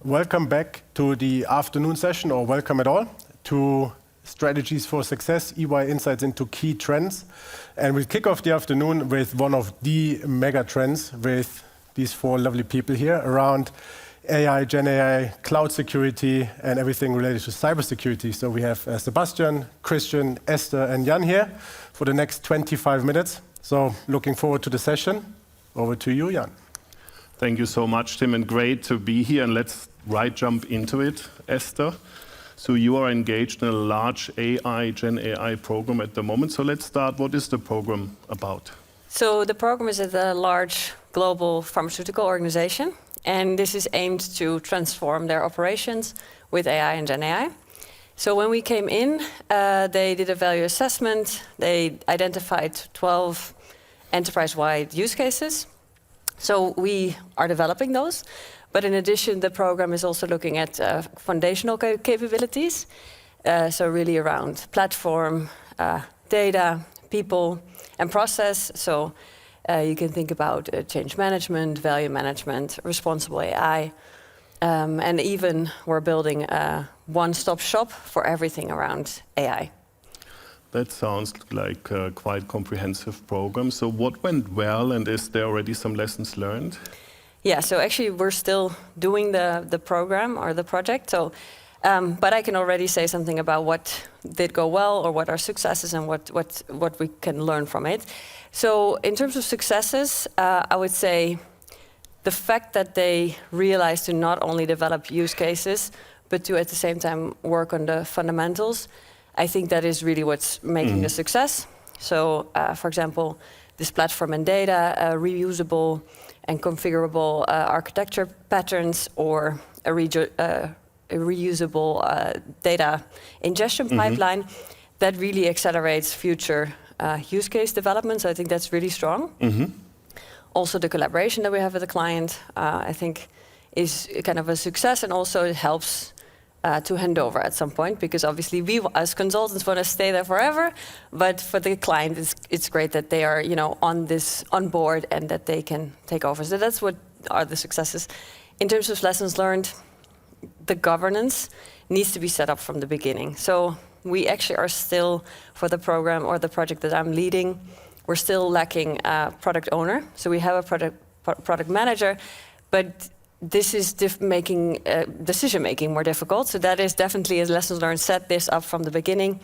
welcome back to the afternoon session, or welcome at all, to Strategies for Success, EY Insights into Key Trends. And we'll kick off the afternoon with one of the mega trends with these four lovely people here around AI, Gen AI, cloud security, and everything related to cybersecurity. So we have Sebastian, Cristian, Esther, and Jan here for the next 25 minutes. So looking forward to the session. Over to you, Jan. Thank you so much, Tim, and great to be here. And let's jump into it, Esther. So you are engaged in a large AI, Gen AI program at the moment. So let's start. What is the program about? So the program is at a large global pharmaceutical organization, and this is aimed to transform their operations with AI and Gen AI. So when we came in, they did a value assessment. They identified 12 enterprise-wide use cases. So we are developing those. But in addition, the program is also looking at foundational capabilities. So really around platform, data, people, and process. So you can think about change management, value management, responsible AI. And even we're building a one-stop shop for everything around AI. That sounds like a quite comprehensive program. So what went well, and is there already some lessons learned? Yeah, so actually we're still doing the program or the project. So, but I can already say something about what did go well or what are successes and what we can learn from it. So in terms of successes, I would say the fact that they realized to not only develop use cases, but to at the same time work on the fundamentals, I think that is really what's making a success. So, for example, this platform and data, reusable and configurable architecture patterns, or a reusable data ingestion pipeline that really accelerates future use case development. So I think that's really strong. Also, the collaboration that we have with the client, I think, is kind of a success, and also it helps to hand over at some point, because obviously we as consultants want to stay there forever, but for the client it's great that they are on board and that they can take over. So that's what are the successes. In terms of lessons learned, the governance needs to be set up from the beginning. So we actually are still, for the program or the project that I'm leading, we're still lacking a product owner. So we have a product manager, but this is making decision-making more difficult. So that is definitely a lesson learned. Set this up from the beginning,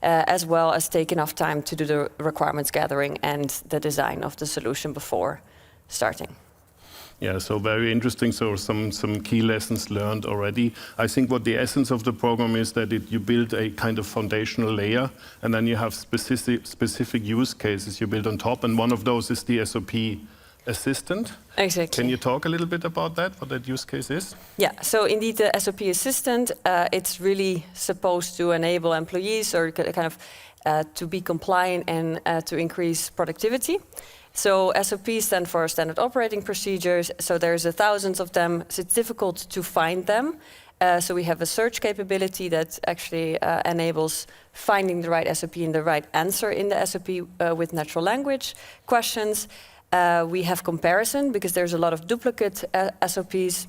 as well as take enough time to do the requirements gathering and the design of the solution before starting. Yeah, so very interesting. So some key lessons learned already. I think what the essence of the program is that you build a kind of foundational layer, and then you have specific use cases you build on top. And one of those is the SOP assistant. Exactly. Can you talk a little bit about that, what that use case is? Yeah, so indeed the SOP assistant, it's really supposed to enable employees or kind of to be compliant and to increase productivity. So SOPs stand for standard operating procedures. So there's thousands of them. So it's difficult to find them. So we have a search capability that actually enables finding the right SOP and the right answer in the SOP with natural language questions. We have comparison, because there's a lot of duplicate SOPs.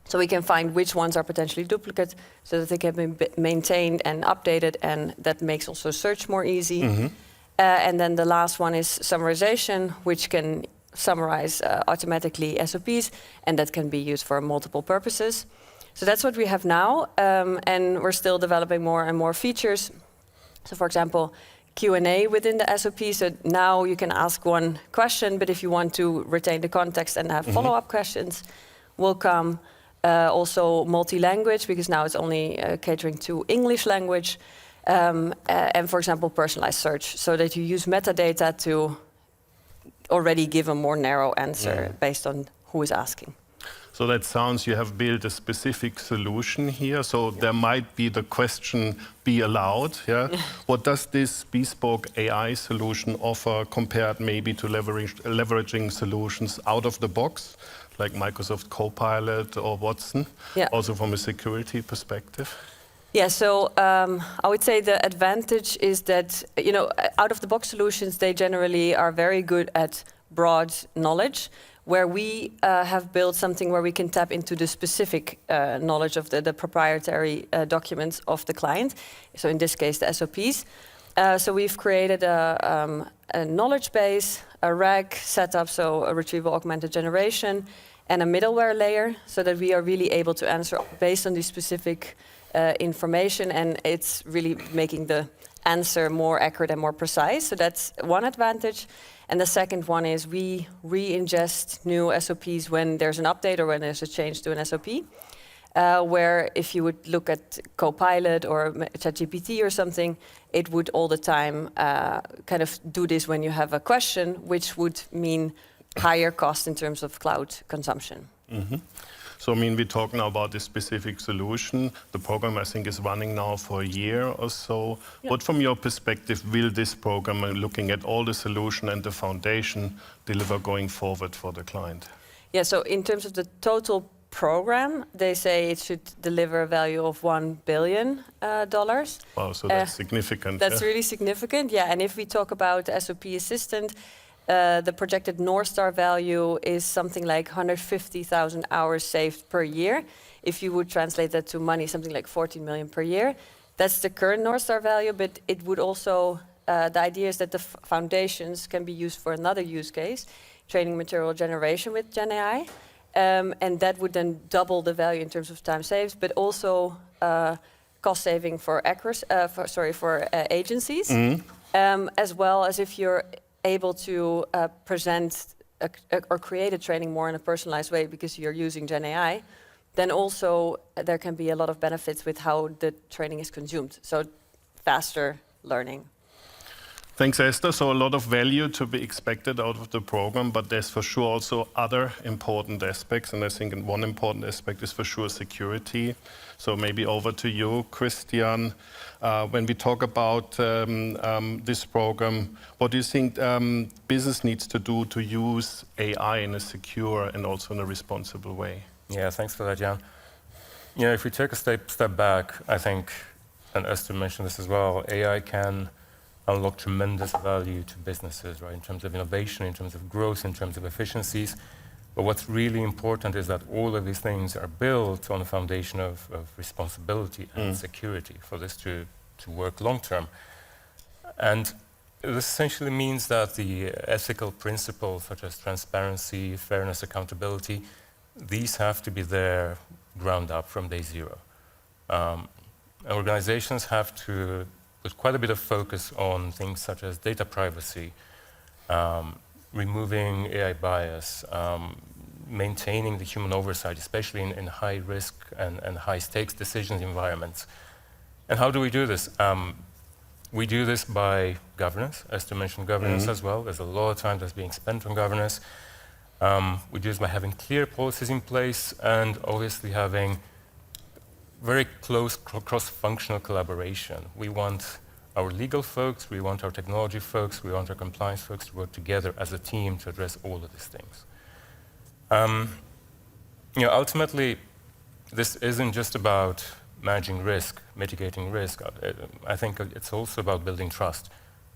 So we can find which ones are potentially duplicate so that they can be maintained and updated, and that makes also search more easy. And then the last one is summarization, which can summarize automatically SOPs, and that can be used for multiple purposes. So that's what we have now, and we're still developing more and more features. So for example, Q&A within the SOP. So now you can ask one question, but if you want to retain the context and have follow-up questions, will come. Also multi-language, because now it's only catering to English language. And for example, personalized search, so that you use metadata to already give a more narrow answer based on who is asking. So that sounds you have built a specific solution here. So there might be the question, be allowed. Yeah. What does this bespoke AI solution offer compared maybe to leveraging solutions out of the box, like Microsoft Copilot or Watson, also from a security perspective? Yeah, so I would say the advantage is that, out-of-the-box solutions, they generally are very good at broad knowledge, where we have built something where we can tap into the specific knowledge of the proprietary documents of the client. So in this case, the SOPs. So we've created a knowledge base, a RAG setup, so a retrieval augmented generation, and a middleware layer, so that we are really able to answer based on the specific information, and it's really making the answer more accurate and more precise. So that's one advantage. And the second one is we re-ingest new SOPs when there's an update or when there's a change to an SOP. Where if you would look at Copilot or ChatGPT or something, it would all the time kind of do this when you have a question, which would mean higher cost in terms of cloud consumption. So, I mean, we talk now about this specific solution. The program, I think, is running now for a year or so. Yeah. What, from your perspective, will this program, looking at all the solution and the foundation, deliver going forward for the client? Yeah, so in terms of the total program, they say it should deliver a value of $1 billion. Wow, so that's significant. That's really significant, yeah. And if we talk about the SOP Assistant, the projected North Star value is something like 150,000 hours saved per year. If you would translate that to money, something like 14 million per year. That's the current North Star value, but it would also, the idea is that the foundations can be used for another use case, training material generation with Gen AI. And that would then double the value in terms of time saved, but also cost saving for agencies, as well as if you're able to present or create a training more in a personalized way because you're using Gen AI, then also there can be a lot of benefits with how the training is consumed. So faster learning. Thanks, Esther. So a lot of value to be expected out of the program, but there's for sure also other important aspects. And I think one important aspect is for sure security. So maybe over to you, Cristian. When we talk about this program, what do you think business needs to do to use AI in a secure and also in a responsible way? Yeah, thanks for that, Jan. You know, if we take a step back, I think, and Esther mentioned this as well, AI can unlock tremendous value to businesses, right? In terms of innovation, in terms of growth, in terms of efficiencies. But what's really important is that all of these things are built on a foundation of responsibility and security for this to work long term. And this essentially means that the ethical principles such as transparency, fairness, accountability, these have to be there ground up from day zero. Organizations have to put quite a bit of focus on things such as data privacy, removing AI bias, maintaining the human oversight, especially in high risk and high stakes decisions environments. And how do we do this? We do this by governance. Esther mentioned governance as well. There's a lot of time that's being spent on governance. We do this by having clear policies in place and obviously having very close cross-functional collaboration. We want our legal folks, we want our technology folks, we want our compliance folks to work together as a team to address all of these things. Ultimately, this isn't just about managing risk, mitigating risk. I think it's also about building trust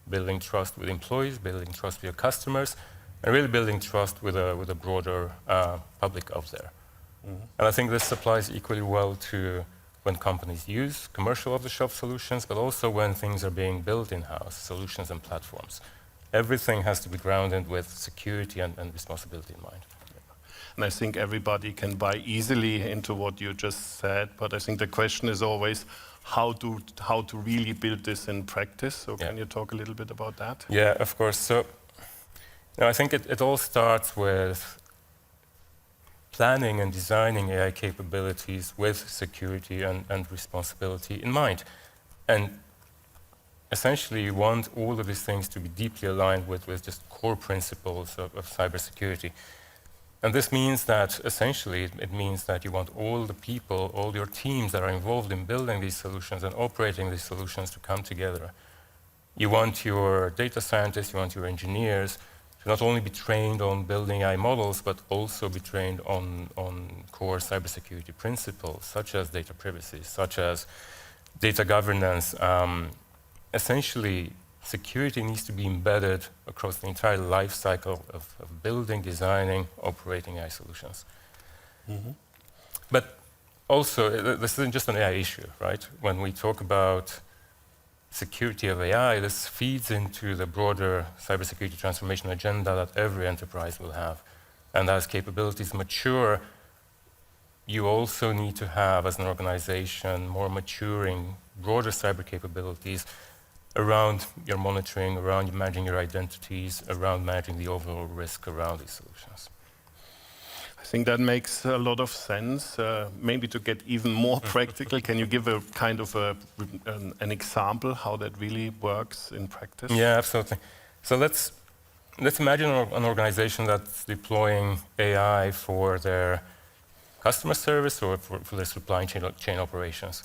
with employees, building trust with your customers, and really building trust with a broader public out there. And I think this applies equally well to when companies use commercial off-the-shelf solutions, but also when things are being built in-house, solutions and platforms. Everything has to be grounded with security and responsibility in mind. And I think everybody can buy easily into what you just said, but I think the question is always how to really build this in practice. So can you talk a little bit about that? Yeah, of course. So I think it all starts with planning and designing AI capabilities with security and responsibility in mind. And essentially, you want all of these things to be deeply aligned with just core principles of cybersecurity. And this means that, essentially, it means that you want all the people, all your teams that are involved in building these solutions and operating these solutions to come together. You want your data scientists, you want your engineers to not only be trained on building AI models, but also be trained on core cybersecurity principles, such as data privacy, such as data governance. Essentially, security needs to be embedded across the entire life cycle of building, designing, operating AI solutions. But also, this isn't just an AI issue, right? When we talk about security of AI, this feeds into the broader cybersecurity transformation agenda that every enterprise will have. And as capabilities mature, you also need to have, as an organization, more maturing, broader cyber capabilities around your monitoring, around managing your identities, around managing the overall risk around these solutions. I think that makes a lot of sense. Maybe to get even more practical, can you give a kind of an example how that really works in practice? Yeah, absolutely. So let's imagine an organization that's deploying AI for their customer service or for their supply chain operations.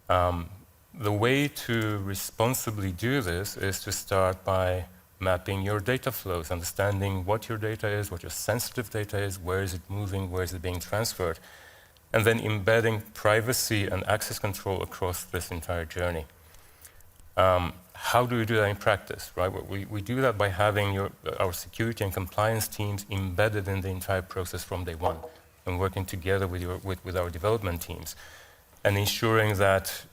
The way to responsibly do this is to start by mapping your data flows, understanding what your data is, what your sensitive data is, where is it moving, where is it being transferred, and then embedding privacy and access control across this entire journey. How do we do that in practice, right? We do that by having our security and compliance teams embedded in the entire process from day one, and working together with our development teams, and ensuring that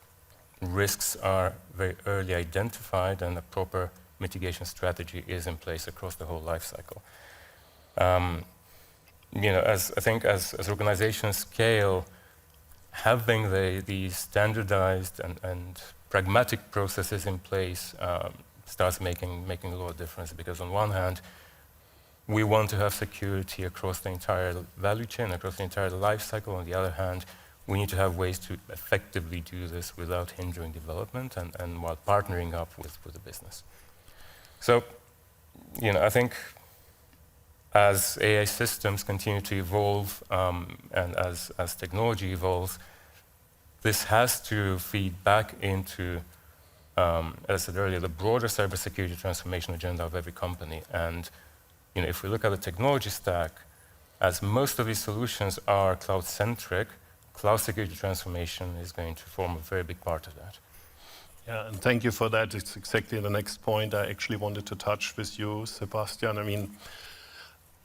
risks are very early identified and a proper mitigation strategy is in place across the whole life cycle. As organizations scale, having the standardized and pragmatic processes in place starts making a lot of difference, because on one hand, we want to have security across the entire value chain, across the entire life cycle. On the other hand, we need to have ways to effectively do this without hindering development and while partnering up with the business. So, I think as AI systems continue to evolve and as technology evolves, this has to feed back into, as I said earlier, the broader cybersecurity transformation agenda of every company. And if we look at the technology stack, as most of these solutions are cloud-centric, cloud security transformation is going to form a very big part of that. Yeah, and thank you for that. It's exactly the next point I actually wanted to touch with you, Sebastian. I mean,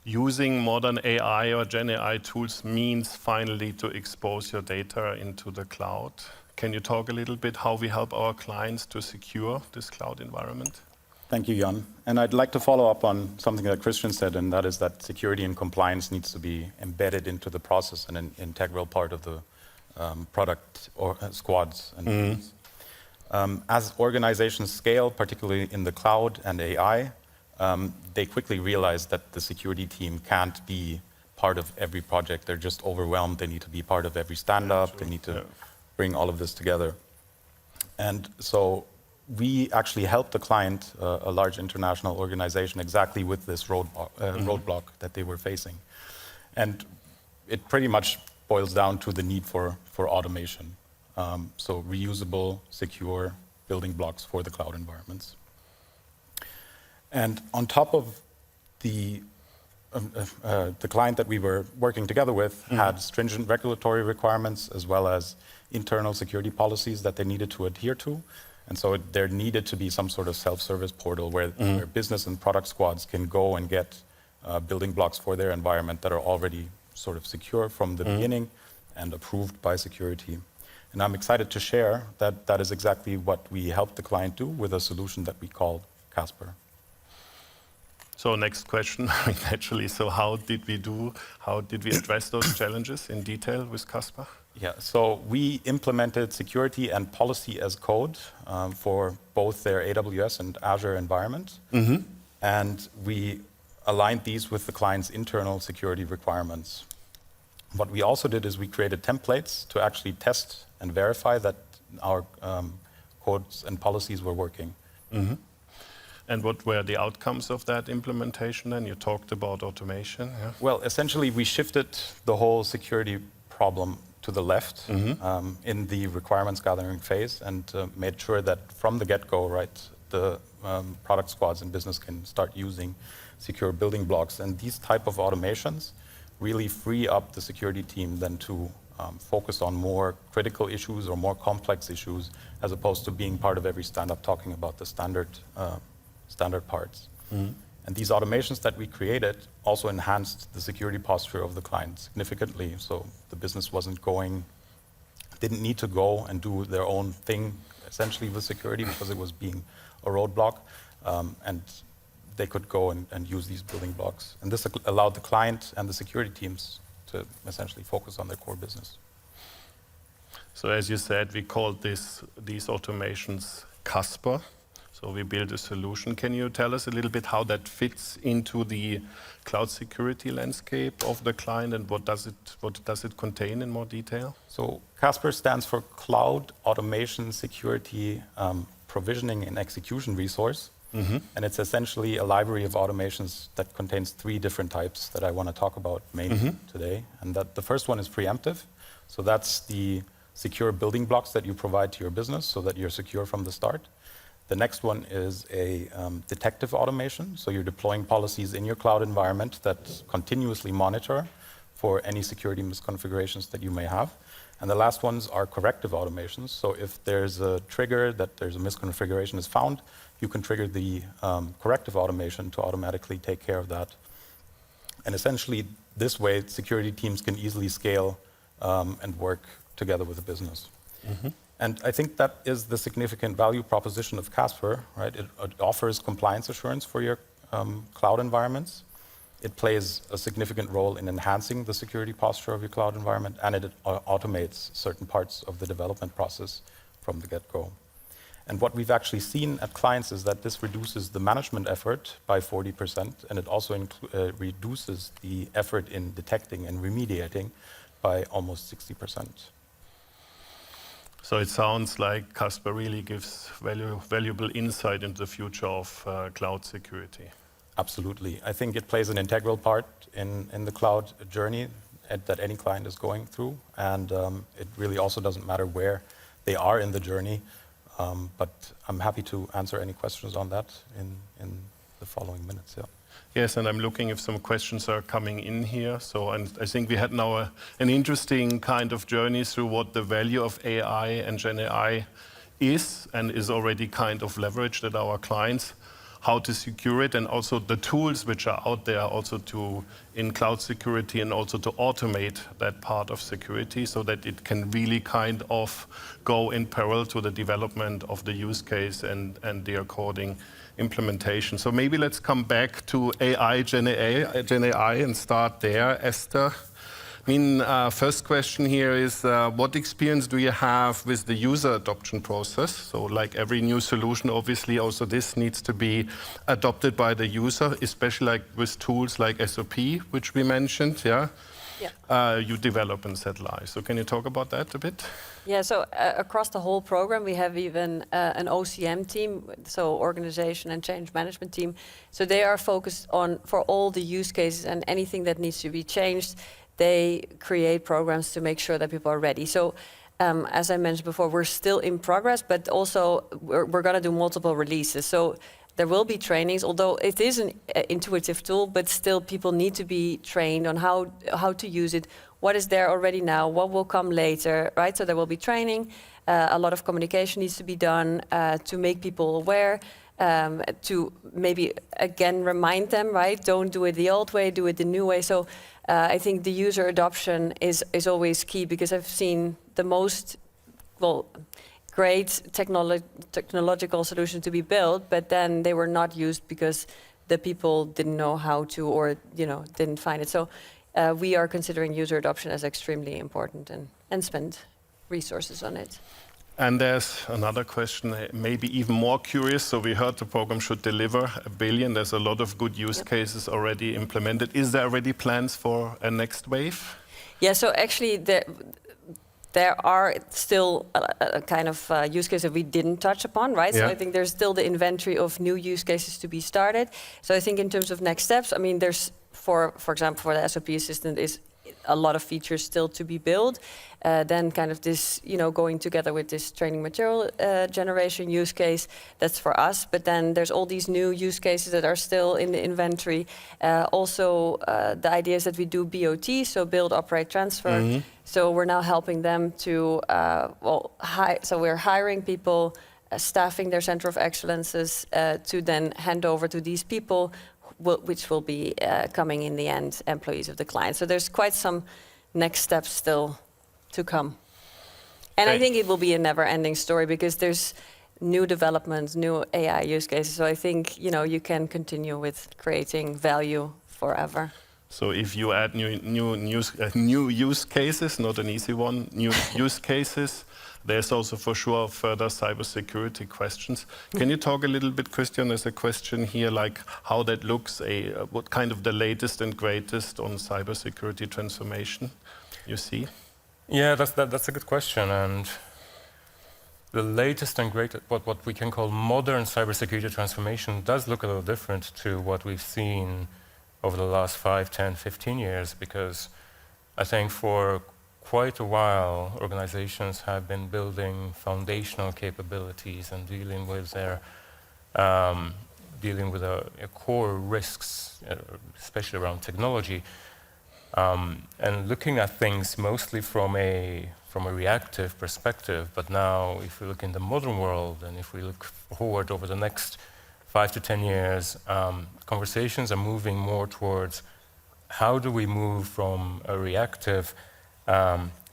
using modern AI or Gen AI tools means finally to expose your data into the cloud. Can you talk a little bit how we help our clients to secure this cloud environment? Thank you, Jan. And I'd like to follow up on something that Cristian said, and that is that security and compliance needs to be embedded into the process and an integral part of the product or squads and teams. As organizations scale, particularly in the cloud and AI, they quickly realize that the security team can't be part of every project. They're just overwhelmed. They need to be part of every stand-up. They need to bring all of this together. And so we actually helped the client, a large international organization, exactly with this roadblock that they were facing. And it pretty much boils down to the need for automation. So reusable, secure building blocks for the cloud environments. And on top of the client that we were working together with had stringent regulatory requirements as well as internal security policies that they needed to adhere to. And so there needed to be some sort of self-service portal where business and product squads can go and get building blocks for their environment that are already sort of secure from the beginning and approved by security. And I'm excited to share that that is exactly what we helped the client do with a solution that we call Casper. So next question, naturally, so how did we address those challenges in detail with Casper? Yeah, so we implemented security and policy as code for both their AWS and Azure environment. And we aligned these with the client's internal security requirements. What we also did is we created templates to actually test and verify that our codes and policies were working. And what were the outcomes of that implementation then? You talked about automation. Yeah? Well, essentially, we shifted the whole security problem to the left in the requirements gathering phase and made sure that from the get-go, right, the product squads and business can start using secure building blocks. And these type of automations really free up the security team then to focus on more critical issues or more complex issues, as opposed to being part of every stand-up talking about the standard parts. And these automations that we created also enhanced the security posture of the client significantly. So the business didn't need to go and do their own thing, essentially, with security, because it was being a roadblock. And they could go and use these building blocks. And this allowed the client and the security teams to essentially focus on their core business. So as you said, we called these automations Casper. So we built a solution. Can you tell us a little bit how that fits into the cloud security landscape of the client, and what does it contain in more detail? So Casper stands for Cloud Automation Security Provisioning and Execution Resource. And it's essentially a library of automations that contains 3 different types that I want to talk about mainly today. And the first one is preemptive. So that's the secure building blocks that you provide to your business so that you're secure from the start. The next one is a detective automation. So you're deploying policies in your cloud environment that continuously monitor for any security misconfigurations that you may have. And the last ones are corrective automations. So if there's a trigger that there's a misconfiguration is found, you can trigger the corrective automation to automatically take care of that. And essentially, this way, security teams can easily scale and work together with the business. And I think that is the significant value proposition of Casper, right? It offers compliance assurance for your cloud environments. It plays a significant role in enhancing the security posture of your cloud environment, and it automates certain parts of the development process from the get-go. And what we've actually seen at clients is that this reduces the management effort by 40%, and it also reduces the effort in detecting and remediating by almost 60%. So it sounds like Casper really gives valuable insight into the future of cloud security. Absolutely. I think it plays an integral part in the cloud journey that any client is going through. And it really also doesn't matter where they are in the journey. But I'm happy to answer any questions on that in the following minutes. Yeah. Yes, and I'm looking if some questions are coming in here. So, and I think we had now an interesting kind of journey through what the value of AI and Gen AI is, and is already kind of leveraged at our clients, how to secure it, and also the tools which are out there also in cloud security, and also to automate that part of security so that it can really kind of go in parallel to the development of the use case and the according implementation. So maybe let's come back to AI, Gen AI, and start there. Esther, I mean, first question here is, what experience do you have with the user adoption process? So like every new solution, obviously also this needs to be adopted by the user, especially like with tools like SOP, which we mentioned, yeah? Yeah. You develop and set live. So can you talk about that a bit? Yeah, so across the whole program, we have even an OCM team, so organization and change management team. So they are focused on, for all the use cases and anything that needs to be changed, they create programs to make sure that people are ready. So as I mentioned before, we're still in progress, but also we're going to do multiple releases. So there will be trainings, although it is an intuitive tool, but still people need to be trained on how to use it, what is there already now, what will come later, right? So there will be training, a lot of communication needs to be done to make people aware, to maybe again remind them, right? Don't do it the old way, do it the new way. So I think the user adoption is always key, because I've seen the most, great technological solution to be built, but then they were not used because the people didn't know how to, or didn't find it. So we are considering user adoption as extremely important and spend resources on it. And there's another question, maybe even more curious. So we heard the program should deliver 1 billion. There's a lot of good use cases already implemented. Is there already plans for a next wave? Yeah, so actually there are still a kind of use cases that we didn't touch upon, right? Yeah. So I think there's still the inventory of new use cases to be started. So I think in terms of next steps, I mean, there's, for example, for the SOP assistant is a lot of features still to be built. Then kind of this, going together with this training material generation use case, that's for us. But then there's all these new use cases that are still in the inventory. Also, the idea is that we do BOT, so build, operate, transfer. So we're now helping them to, so we're hiring people, staffing their center of excellences to then hand over to these people, which will be coming in the end, employees of the client. So there's quite some next steps still to come. And I think it will be a never-ending story because there's new developments, new AI use cases. So I think, you can continue with creating value forever. So if you add new use cases, not an easy one, new use cases, there's also for sure further cybersecurity questions. Can you talk a little bit, Cristian, there's a question here, like how that looks, what kind of the latest and greatest on cybersecurity transformation you see? Yeah, that's a good question. And the latest and greatest, what we can call modern cybersecurity transformation does look a little different to what we've seen over the last 5, 10, 15 years, because I think for quite a while, organizations have been building foundational capabilities and dealing with their core risks, especially around technology, and looking at things mostly from a reactive perspective. But now, if we look in the modern world, and if we look forward over the next 5 to 10 years, conversations are moving more towards how do we move from a reactive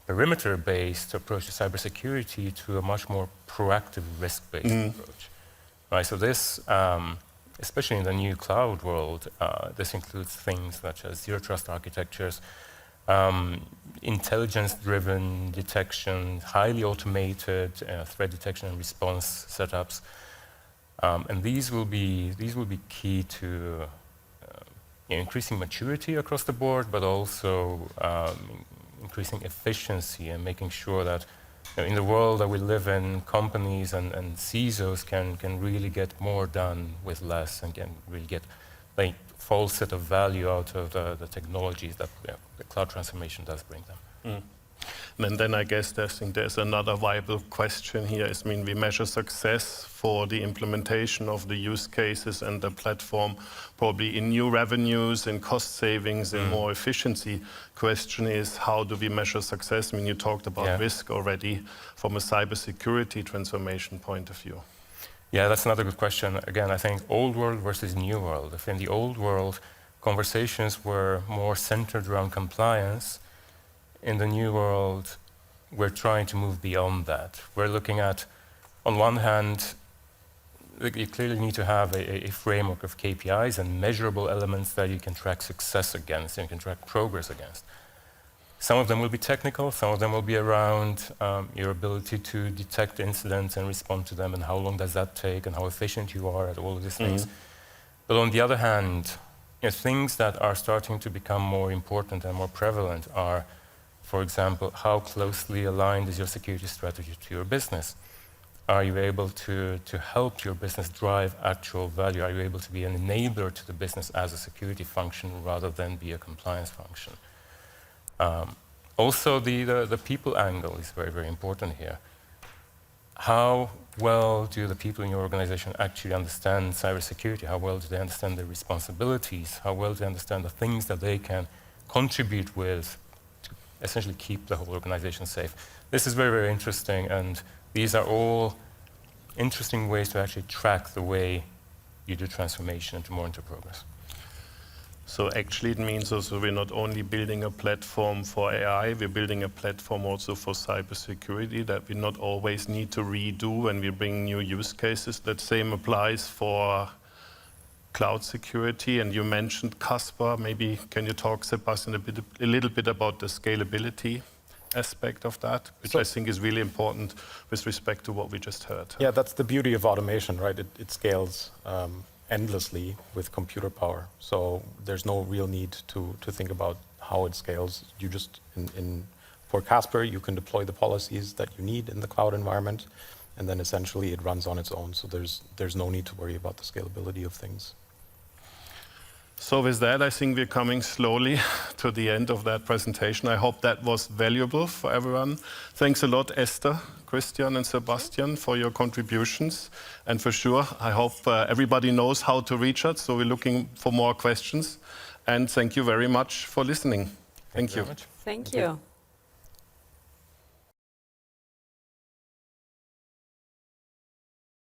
perimeter-based approach to cybersecurity to a much more proactive risk-based approach. Right, so this, especially in the new cloud world, this includes things such as zero-trust architectures, intelligence-driven detection, highly automated threat detection and response setups, and these will be key to increasing maturity across the board, but also increasing efficiency and making sure that in the world that we live in, companies and CISOs can really get more done with less and can really get a full set of value out of the technologies that the cloud transformation does bring them. And then I guess there's another viable question here. We measure success for the implementation of the use cases and the platform, probably in new revenues, in cost savings, in more efficiency. Question is, how do we measure success? You talked about risk already from a cybersecurity transformation point of view. Yeah, that's another good question. Again, I think old world versus new world. If in the old world, conversations were more centered around compliance, in the new world, we're trying to move beyond that. We're looking at, on one hand, you clearly need to have a framework of KPIs and measurable elements that you can track success against and you can track progress against. Some of them will be technical, some of them will be around your ability to detect incidents and respond to them and how long does that take and how efficient you are at all of these things. But on the other hand, things that are starting to become more important and more prevalent are, for example, how closely aligned is your security strategy to your business? Are you able to help your business drive actual value? Are you able to be an enabler to the business as a security function rather than be a compliance function? Also, the people angle is very, very important here. How well do the people in your organization actually understand cybersecurity? How well do they understand their responsibilities? How well do they understand the things that they can contribute with to essentially keep the whole organization safe? This is very, very interesting, and these are all interesting ways to actually track the way you do transformation into more into progress. So actually it means also we're not only building a platform for AI, we're building a platform also for cybersecurity that we not always need to redo when we bring new use cases. That same applies for cloud security, and you mentioned Casper. Maybe can you talk, Sebastian, a little bit about the scalability aspect of that, which I think is really important with respect to what we just heard. Yeah, that's the beauty of automation, right? It scales endlessly with computer power. So there's no real need to think about how it scales. You just, for Casper, you can deploy the policies that you need in the cloud environment, and then essentially it runs on its own. So there's no need to worry about the scalability of things. So with that, I think we're coming slowly to the end of that presentation. I hope that was valuable for everyone. Thanks a lot, Esther, Cristian and Sebastian, for your contributions. And for sure, I hope everybody knows how to reach us, so we're looking for more questions. And thank you very much for listening. Thank you. Thank you.